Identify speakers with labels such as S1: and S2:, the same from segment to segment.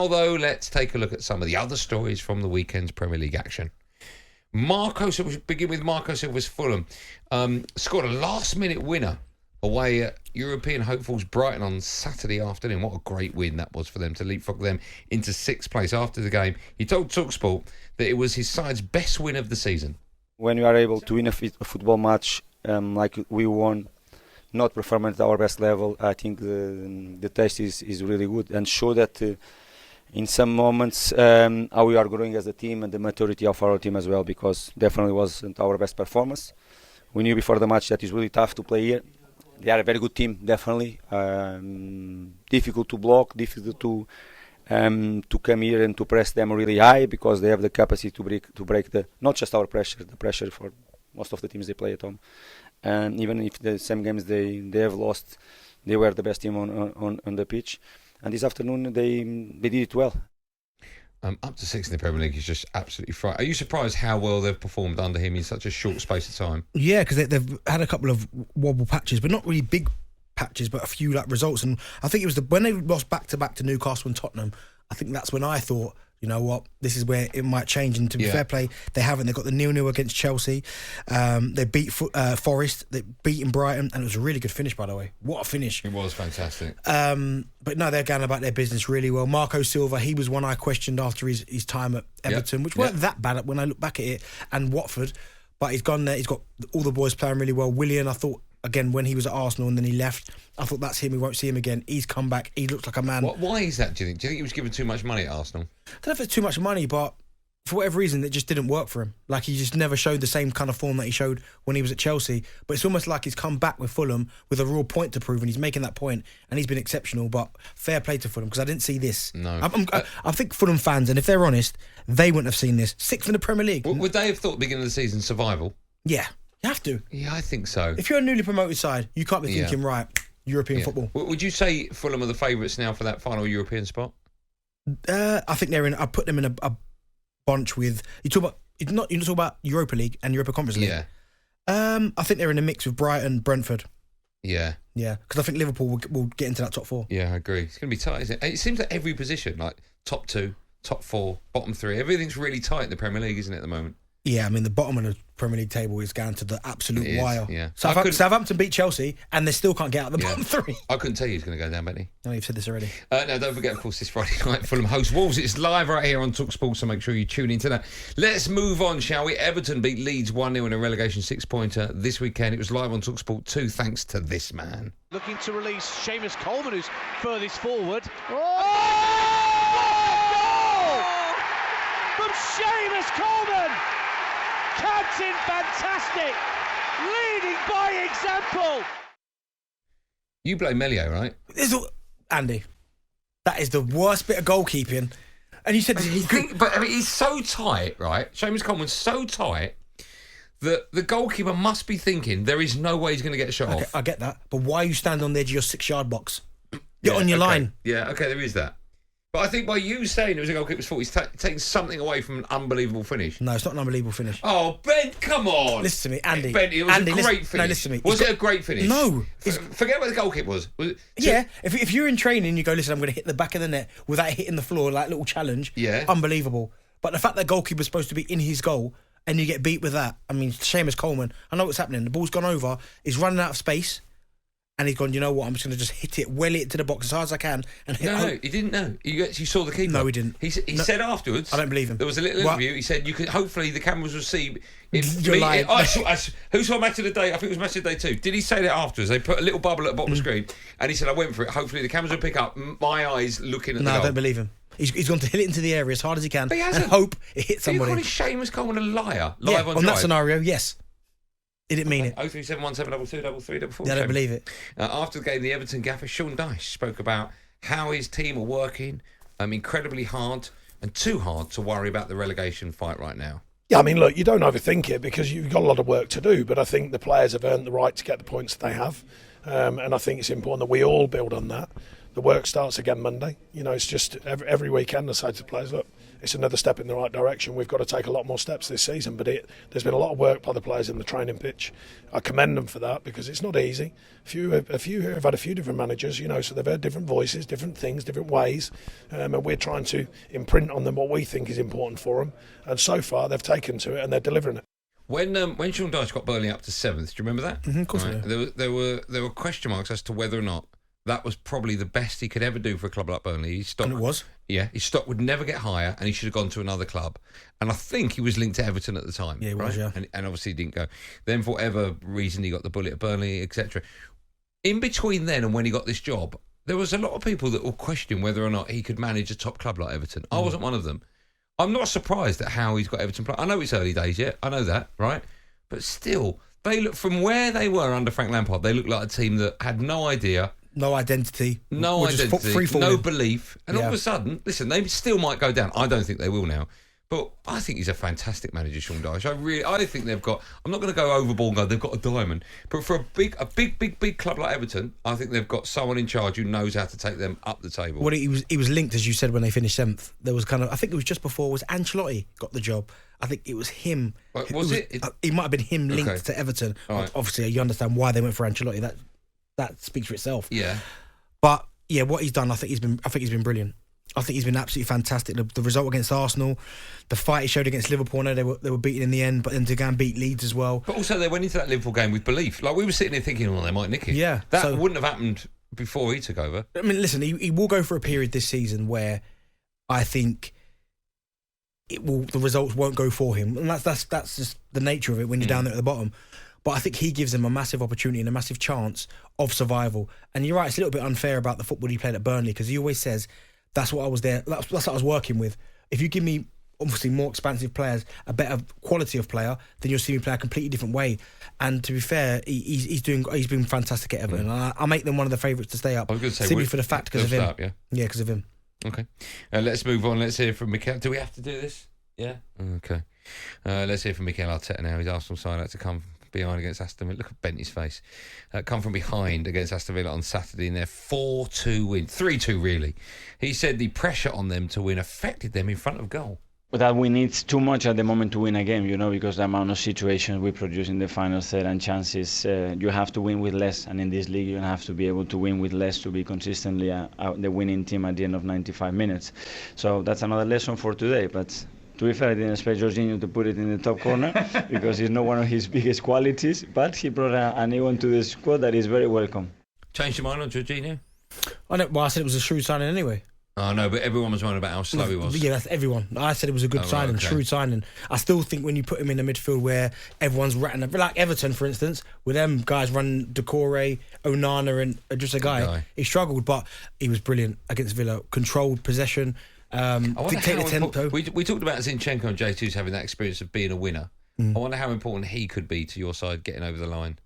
S1: Now, though, let's take a look at some of the other stories from the weekend's Premier League action. Marco Silva, we'll begin with Marco Silva's Fulham. Scored a last-minute winner away at European hopefuls Brighton on Saturday afternoon. What a great win that was for them to leapfrog them into 6th place after the game. He told talkSPORT that it was his side's best win of the season.
S2: When you are able to win a football match like we won, not performing at our best level, I think the taste is really good and show that in some moments how we are growing as a team and the maturity of our team as well, because definitely wasn't our best performance. We knew before the match that it's really tough to play here. They are a very good team, definitely. Difficult to block, difficult to come here and to press them really high, because they have the capacity to break the not just our pressure, the pressure for most of the teams they play at home. And even if the same games they have lost, they were the best team on the pitch. And this afternoon they did it well.
S1: Up to 6 in the Premier League is just absolutely frightening. Are you surprised how well they've performed under him in such a short space of time?
S3: Yeah, because they've had a couple of wobble patches, but not really big patches, but a few results. And I think it was when they lost back-to-back to Newcastle and Tottenham, I think that's when I thought, you know what, this is where it might change. And to be fair play, they haven't. They got the 0-0 against Chelsea. They beat Forest. They beat Brighton, and it was a really good finish, by the way. What a finish!
S1: It was fantastic.
S3: But no, they're going about their business really well. Marco Silva, he was one I questioned after his time at Everton, which weren't that bad when I look back at it, and Watford. But he's gone there. He's got all the boys playing really well. Willian, I thought, again, when he was at Arsenal and then he left, I thought that's him. We won't see him again. He's come back. He looks like a man.
S1: Why is that, do you think? Do you think he was given too much money at Arsenal?
S3: I don't know if it's too much money, but for whatever reason, it just didn't work for him. Like, he just never showed the same kind of form that he showed when he was at Chelsea. But it's almost like he's come back with Fulham with a real point to prove, and he's making that point, and he's been exceptional. But fair play to Fulham, because I didn't see this.
S1: No.
S3: I think Fulham fans, and if they're honest, they wouldn't have seen this. 6th in the Premier League.
S1: Would they have thought at the beginning of the season survival?
S3: Yeah, you have to.
S1: Yeah, I think so.
S3: If you're a newly promoted side, you can't be thinking, right, European football.
S1: Would you say Fulham are the favourites now for that final European spot?
S3: I think they're in. I put them in a bunch with. You talk about Europa League and Europa Conference League.
S1: Yeah.
S3: I think they're in a mix with Brighton, Brentford.
S1: Yeah.
S3: Yeah, because I think Liverpool will get into that top 4.
S1: Yeah, I agree. It's going to be tight, isn't it? It seems like every position, like top 2, top 4, bottom 3, everything's really tight in the Premier League, isn't it, at the moment?
S3: Yeah, I mean, the bottom of the Premier League table is down to the absolute wire.
S1: Yeah.
S3: Southampton beat Chelsea, and they still can't get out of the bottom 3.
S1: I couldn't tell you who's going to go down, Benny.
S3: No, you've said this already.
S1: Now, don't forget, of course, this Friday night, Fulham host Wolves. It's live right here on talkSPORT, so make sure you tune into that. Let's move on, shall we? Everton beat Leeds 1-0 in a relegation 6-pointer this weekend. It was live on talkSPORT 2, thanks to this man.
S4: Looking to release Seamus Coleman, who's furthest forward.
S5: Oh!
S4: From Seamus Coleman! Captain fantastic! Leading by example!
S1: You blame Melio, right?
S3: Andy, that is the worst bit of goalkeeping. And you said...
S1: But I mean, he's so tight, right? Seamus Coleman's so tight that the goalkeeper must be thinking there is no way he's going to get a shot off.
S3: I get that. But why are you standing on the edge of your 6-yard box? Get on your line.
S1: Yeah, okay, there is that. But I think by you saying it was a goalkeeper's fault, he's taking something away from an unbelievable finish.
S3: No, it's not an unbelievable finish.
S1: Oh, Bent, come on.
S3: Listen to me, Andy.
S1: Bent, it was a great finish.
S3: No, listen to me.
S1: Was it a great finish?
S3: No.
S1: Forget what the goalkeeper was.
S3: Yeah, if you're in training, you go, listen, I'm going to hit the back of the net without hitting the floor, like little challenge.
S1: Yeah.
S3: Unbelievable. But the fact that goalkeeper's supposed to be in his goal and you get beat with that, I mean, Seamus Coleman, I know what's happening. The ball's gone over, he's running out of space. And he's gone, you know what, I'm just going to just hit it, well it to the box as hard as I can. And
S1: No, he didn't know. You actually saw the keeper.
S3: No, he didn't.
S1: He said afterwards.
S3: I don't believe him.
S1: There was a little interview. He said, hopefully the cameras will see.
S3: You're lying.
S1: Who saw Match of the Day? I think it was Match of the Day 2. Did he say that afterwards? They put a little bubble at the bottom of the screen. And he said, I went for it. Hopefully the cameras will pick up my eyes looking at the goal.
S3: No, I don't believe him. He's gone to hit it into the area as hard as he can
S1: But he hasn't.
S3: and hope it hits somebody.
S1: Are you calling Seamus Coleman a liar?
S3: Live
S1: on
S3: that
S1: Drive?
S3: scenario, yes. He didn't mean it.
S1: 03717223344.
S3: Yeah, I don't believe it.
S1: After the game, the Everton gaffer Sean Dyche spoke about how his team are working incredibly hard and too hard to worry about the relegation fight right now.
S5: Yeah, I mean, look, you don't overthink it because you've got a lot of work to do, but I think the players have earned the right to get the points that they have. And I think it's important that we all build on that. the work starts again Monday. It's just every weekend I say to the players, look, it's another step in the right direction. We've got to take a lot more steps this season, but there's been a lot of work by the players in the training pitch. I commend them for that because it's not easy. A few have had a few different managers, so they've heard different voices, different things, different ways, and we're trying to imprint on them what we think is important for them. And so far, they've taken to it and they're delivering it.
S1: When Sean Dyche got Burnley up to 7th, do you remember that?
S3: Of course I do.
S1: There were question marks as to whether or not that was probably the best he could ever do for a club like Burnley.
S3: And it was.
S1: Yeah, his stock would never get higher, and he should have gone to another club. And I think he was linked to Everton at the time.
S3: Yeah, he
S1: right?
S3: was, yeah.
S1: And obviously he didn't go. Then for whatever reason, he got the bullet at Burnley, etc. In between then and when he got this job, there was a lot of people that were questioning whether or not he could manage a top club like Everton. I wasn't one of them. I'm not surprised at how he's got Everton play. I know it's early days yet. I know that, right? But still, they look from where they were under Frank Lampard, they looked like a team that had no idea.
S3: No identity.
S1: No identity. No belief. And all of a sudden, listen, they still might go down. I don't think they will now. But I think he's a fantastic manager, Sean Dyche. I think they've got, I'm not going to go overboard and go, they've got a diamond. But for a big club like Everton, I think they've got someone in charge who knows how to take them up the table.
S3: Well, he was linked, as you said, when they finished 7th. There was I think it was just before, was Ancelotti got the job. I think it was him.
S1: Was it?
S3: It might have been him linked to Everton.
S1: Right.
S3: Obviously, you understand why they went for Ancelotti. That speaks for itself.
S1: Yeah.
S3: But yeah, what he's done, I think he's been brilliant. I think he's been absolutely fantastic. The result against Arsenal, the fight he showed against Liverpool, I know they were beaten in the end, but then to go and beat Leeds as well.
S1: But also they went into that Liverpool game with belief. Like we were sitting there thinking, they might nick it.
S3: Yeah.
S1: That wouldn't have happened before he took over.
S3: I mean, listen, he will go for a period this season where I think the results won't go for him. And that's just the nature of it when you're down there at the bottom. But I think he gives them a massive opportunity and a massive chance of survival. And you're right, it's a little bit unfair about the football he played at Burnley because he always says, that's what I was there. That's what I was working with. If you give me obviously more expansive players, a better quality of player, then you'll see me play a completely different way. And to be fair, he's been fantastic at Everton. I make them one of the favourites to stay up.
S1: I was going to say,
S3: simply for the fact because of him.
S1: Up, yeah,
S3: because of him.
S1: Okay, let's move on. Let's hear from Mikel. Do we have to do this? Yeah. Okay. Let's hear from Mikel Arteta now. His Arsenal side had to come behind against Aston Villa. Look at Bent's face. Come from behind against Aston Villa on Saturday in their 4-2 win. 3-2 really. He said the pressure on them to win affected them in front of goal.
S6: But that we need too much at the moment to win a game, because the amount of situations we produce in the final third and chances, you have to win with less. And in this league, you have to be able to win with less to be consistently the winning team at the end of 95 minutes. So that's another lesson for today. But to be fair, I didn't expect Jorginho to put it in the top corner because it's not one of his biggest qualities. But he brought a new one to the squad that is very welcome.
S1: Changed your mind on Jorginho?
S3: I said it was a shrewd signing anyway.
S1: Oh, no, but everyone was worried about how slow he was.
S3: Yeah, that's everyone. I said it was a good signing,
S1: right, okay.
S3: Shrewd signing. I still think when you put him in the midfield where everyone's ratting, like Everton, for instance, with them guys running Decore, Onana and just a guy, he struggled, but he was brilliant against Villa. Controlled possession, dictated tempo.
S1: We talked about Zinchenko and J2's having that experience of being a winner. I wonder how important he could be to your side getting over the line.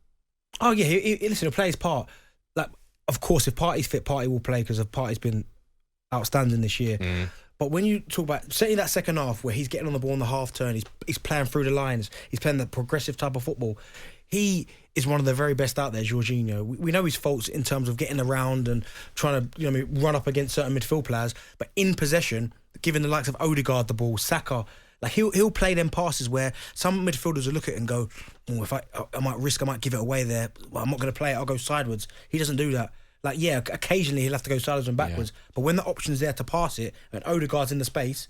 S3: Oh, yeah, listen, he'll play his part. Like, of course, if Partey's fit, Partey will play because Partey's been outstanding this year. But when you talk about certainly that second half where he's getting on the ball in the half turn, he's playing through the lines, he's playing the progressive type of football. He is one of the very best out there, Jorginho. We know his faults in terms of getting around and trying to run up against certain midfield players, but in possession, giving the likes of Odegaard the ball, Saka, like he'll play them passes where some midfielders will look at it and go, if I might give it away there. Well, I'm not going to play it. I'll go sideways. He doesn't do that. Like, yeah, occasionally he'll have to go sideways and backwards. Yeah. But when the option's there to pass it and Odegaard's in the space,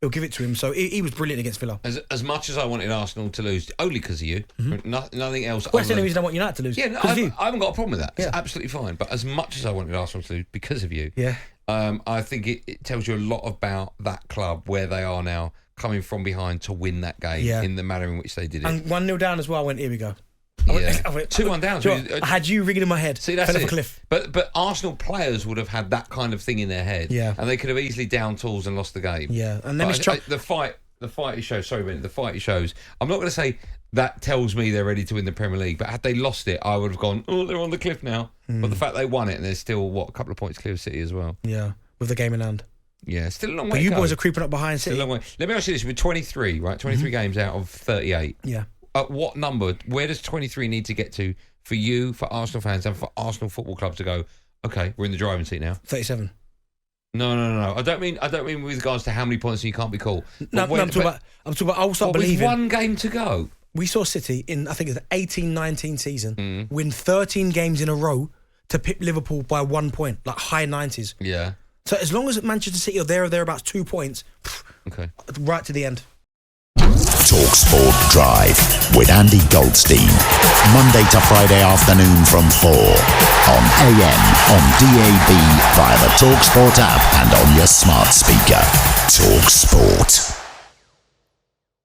S3: he'll give it to him. So he was brilliant against Villa.
S1: As much as I wanted Arsenal to lose, only because of you, nothing else.
S3: Well, that's the only reason I want United to lose.
S1: Yeah, no, I haven't got a problem with that. It's absolutely fine. But as much as I wanted Arsenal to lose because of you, I think it tells you a lot about that club, where they are now, coming from behind to win that game in the manner in which they did it.
S3: And 1-0 down as well, I went, here we go.
S1: Yeah. 2-1 down.
S3: I had you ringing in my head.
S1: See, that's
S3: fell off
S1: it.
S3: A cliff.
S1: But Arsenal players would have had that kind of thing in their head.
S3: Yeah.
S1: And they could have easily down tools and lost the game.
S3: Yeah. And then
S1: the fight he shows. Sorry, Ben. The fight he shows. I'm not going to say that tells me they're ready to win the Premier League. But had they lost it, I would have gone, they're on the cliff now. But the fact they won it and there's still a couple of points clear of City as well.
S3: Yeah. With the game in hand.
S1: Yeah, still a long way.
S3: But you boys are creeping up behind City.
S1: Still a long way. Let me ask you this: with 23, right? 23 games out of 38.
S3: Yeah.
S1: At what number? Where does 23 need to get to for you, for Arsenal fans, and for Arsenal Football Club to go? Okay, we're in the driving seat now.
S3: 37.
S1: No. I don't mean with regards to how many points you can't be called.
S3: No, I'm talking about. I'll start
S1: with
S3: believing.
S1: one game to go.
S3: We saw City in, I think it's the 18-19 season, win 13 games in a row to pip Liverpool by 1 point, like high 90s.
S1: Yeah.
S3: So as long as Manchester City are there or thereabouts 2 points,
S1: Okay.
S3: right to the end.
S7: talkSPORT Drive with Andy Goldstein. Monday to Friday afternoon from 4 on AM, on DAB, via the talkSPORT app and on your smart speaker. talkSPORT.